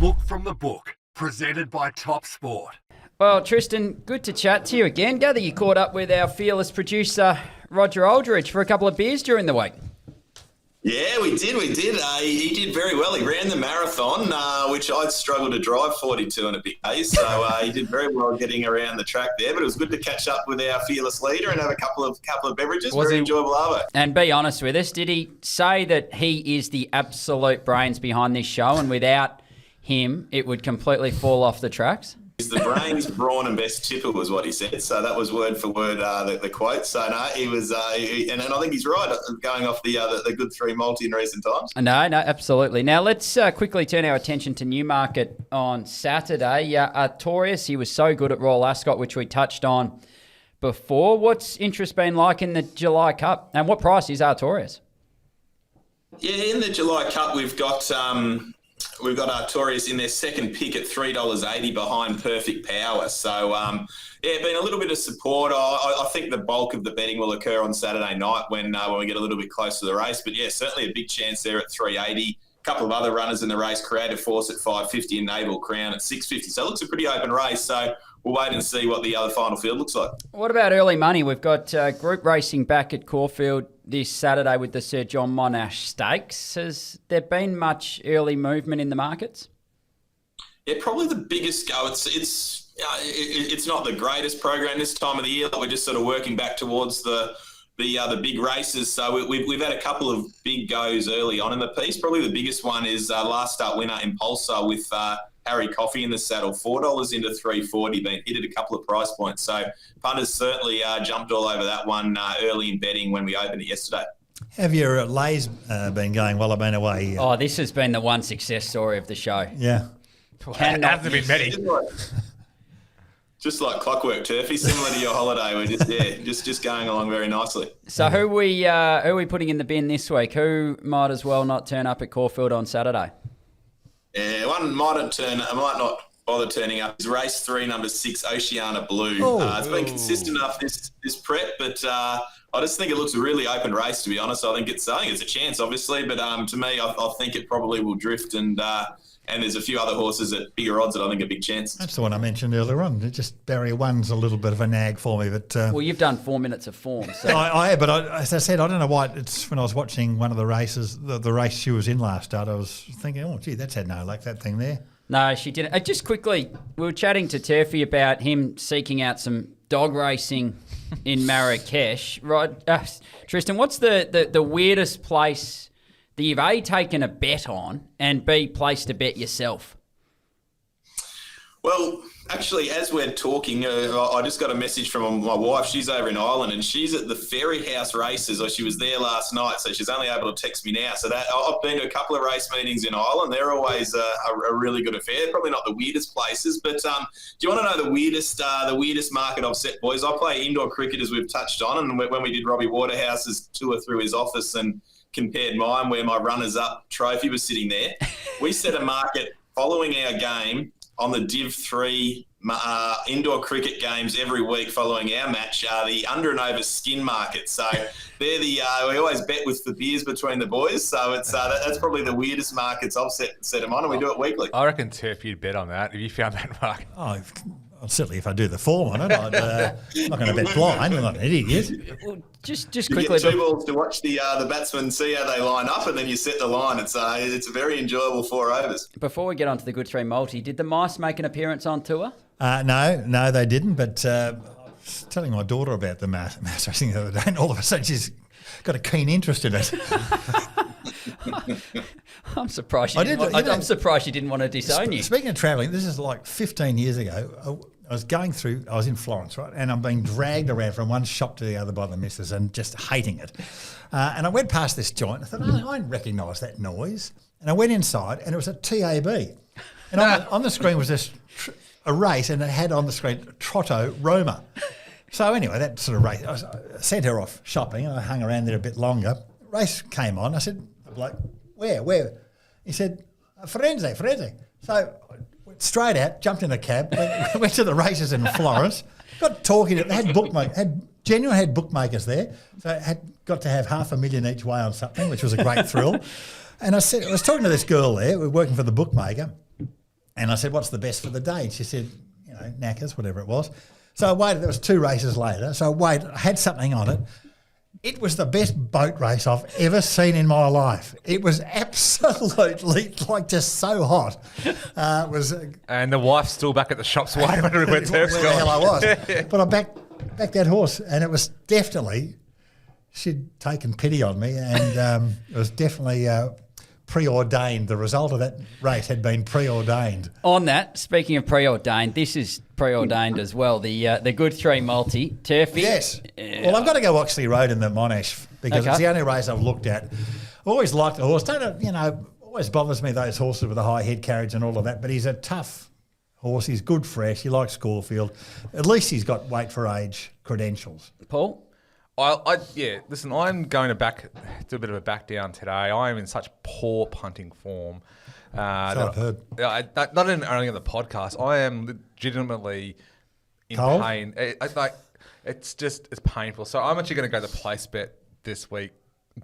look from the book, presented by TopSport. Well, Tristan, good to chat to you again. Gather you caught up with our fearless producer, Roger Aldridge, for a couple of beers during the week. Yeah, we did. He did very well. He ran the marathon, which I'd struggled to drive 42 in a big pace. So he did very well getting around the track there. But it was good to catch up with our fearless leader and have a couple of beverages. Very enjoyable arvo. And be honest with us, did he say that he is the absolute brains behind this show, and without him, it would completely fall off the tracks? He's the brains, brawn, and best tipper was what he said. So that was word for word the quote. So no, he was, and I think he's right, going off the good three multi in recent times. No, absolutely. Now let's quickly turn our attention to Newmarket on Saturday. Artorias, he was so good at Royal Ascot, which we touched on before. What's interest been like in the July Cup, and what price is Artorias? Yeah, in the July Cup, we've got Artorias in their second pick at $3.80 behind Perfect Power. So, been a little bit of support. I think the bulk of the betting will occur on Saturday night when we get a little bit closer to the race. But, yeah, certainly a big chance there at $3.80. A couple of other runners in the race, Creative Force at $5.50 and Naval Crown at $6.50. So it looks a pretty open race. So we'll wait and see what the other final field looks like. What about early money? We've got group racing back at Caulfield this Saturday with the Sir John Monash Stakes. Has there been much early movement in the markets? Yeah, probably the biggest go. It's not the greatest program this time of the year. We're just sort of working back towards the big races. So we've had a couple of big goes early on in the piece. Probably the biggest one is last start winner Impulsar with Harry Coffey in the saddle, $4 into $3.40, been hit at a couple of price points. So punters certainly jumped all over that one early in betting when we opened it yesterday. Have your lays been going while I've been away? Oh, this has been the one success story of the show. Yeah. Hasn't been many. Just like clockwork, Turfy, similar to your holiday. We're just going along very nicely. So who are we putting in the bin this week? Who might as well not turn up at Caulfield on Saturday? Yeah, one might not bother turning up. Is race 3, number 6, Oceana Blue. It's been consistent enough this prep, but I just think it looks a really open race, to be honest. I think it's a chance, obviously, but to me, I think it probably will drift, and there's a few other horses at bigger odds that I think are a big chance. That's the one I mentioned earlier on. Just barrier 1's a little bit of a nag for me, but well, you've done 4 minutes of form. So. I have, but as I said, I don't know why. It's when I was watching one of the races, the race she was in last start, I was thinking, oh, gee, that's had no luck, that thing there. No, she didn't. Just quickly, we were chatting to Turfy about him seeking out some dog racing in Marrakesh. Right, Tristan, what's the weirdest place that you've A, taken a bet on, and B, placed a bet yourself? Well, actually, as we're talking, I just got a message from my wife. She's over in Ireland, and she's at the Ferry House races, or she was there last night, so she's only able to text me now. So I've been to a couple of race meetings in Ireland. They're always a really good affair. Probably not the weirdest places, but do you want to know the weirdest market I've set, boys? I play indoor cricket, as we've touched on, and when we did Robbie Waterhouse's tour through his office and compared mine, where my runners-up trophy was sitting there, we set a market following our game on the Div 3 indoor cricket games every week following our match, the under and over skin market. So they're we always bet with the beers between the boys. So it's that's probably the weirdest markets I've set them on, and we do it weekly. I reckon, Turf, you'd bet on that if you found that market. Oh, certainly if I do the form on it, I'm not going to bet blind. I'm not an idiot. Well, just you quickly. Get 2 balls to watch the batsmen see how they line up, and then you set the line. It's a very enjoyable 4 overs. Before we get on to the Good 3 multi, did the mice make an appearance on tour? No, they didn't. But I was telling my daughter about the mouse racing the other day, and all of a sudden she's got a keen interest in it. I'm surprised you didn't want to disown you. Speaking of travelling, this is like 15 years ago. I was in Florence, right? And I'm being dragged around from one shop to the other by the missus and just hating it. And I went past this joint. I thought, I recognise that noise. And I went inside, and it was a TAB. And on the screen was a race, and it had on the screen Trotto Roma. So anyway, that sort of race, I sent her off shopping, and I hung around there a bit longer. Race came on. I said, like, where? He said, Firenze. So I went straight out, jumped in a cab, went to the races in Florence, got talking. They had had bookmakers there, so got to have $500,000 each way on something, which was a great thrill. And I was talking to this girl there, we were working for the bookmaker, And I said, what's the best for the day? And she said, knackers, whatever it was. So I waited. There was 2 races later. So I had something on it. It was the best boat race I've ever seen in my life. It was absolutely just so hot. It was, And the wife's still back at the shops waiting where Turf's where the gone. hell I was. But I backed that horse, and it was definitely, she'd taken pity on me, and it was definitely preordained. The result of that race had been preordained. On that, speaking of preordained, this is preordained as well. The Good 3 multi, Turfy. Yes. Well, I've got to go Oxley Road in the Monash because it's the only race I've looked at. I've always liked the horse. Always bothers me those horses with a high head carriage and all of that, but he's a tough horse. He's good fresh. He likes Caulfield. At least he's got weight for age credentials. Paul? Listen, I'm going to do a bit of a back down today. I am in such poor punting form. So I've heard. Not only on the podcast, I am legitimately in Cold? pain. It's painful. So I'm actually going to go the place bet this week,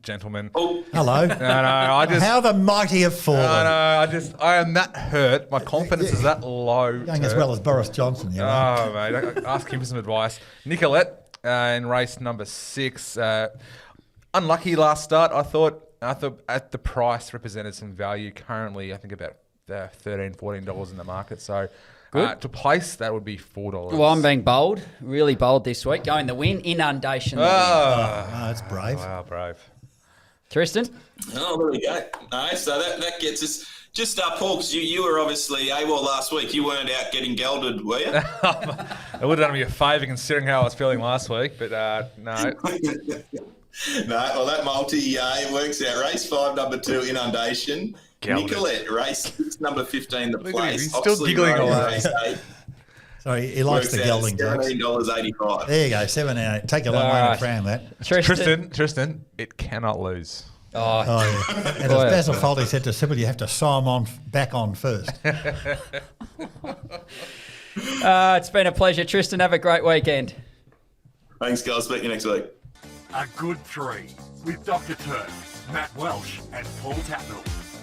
gentlemen. Oh, Hello. How the mighty have fallen. I am that hurt. My confidence is that low. Going as well as Boris Johnson, you know. Oh, mate. Ask him for some advice. Nicolette in race number 6. Unlucky last start. I thought at the price represented some value. Currently, I think about $13, $14 in the market. So to place, that would be $4. Well, I'm being bold, really bold this week. Going the win, Inundation. That's brave. Wow, brave. Tristan? Oh, there we go. No, so that gets us. Just Paul, because you were obviously AWOL last week. You weren't out getting gelded, were you? It would have done me a favour considering how I was feeling last week, but no. No, well, that multi, it works out. Race 5, number 2, Inundation. Gelded. Nicolette, race 6, number 15, The Look at him, Place. he's still Oxley giggling Road, away. race 8. Sorry, he likes Works the out gelding jokes. $17.85. There you go, 7 Take a long way to frown that. Tristan, it cannot lose. Oh, Yeah. And as Basil Foley said to Sybil, you have to sew them back on first. it's been a pleasure. Tristan, have a great weekend. Thanks, guys. Speak to you next week. A Good 3 with Dr Turf, Matt Welsh and Paul Tatnell.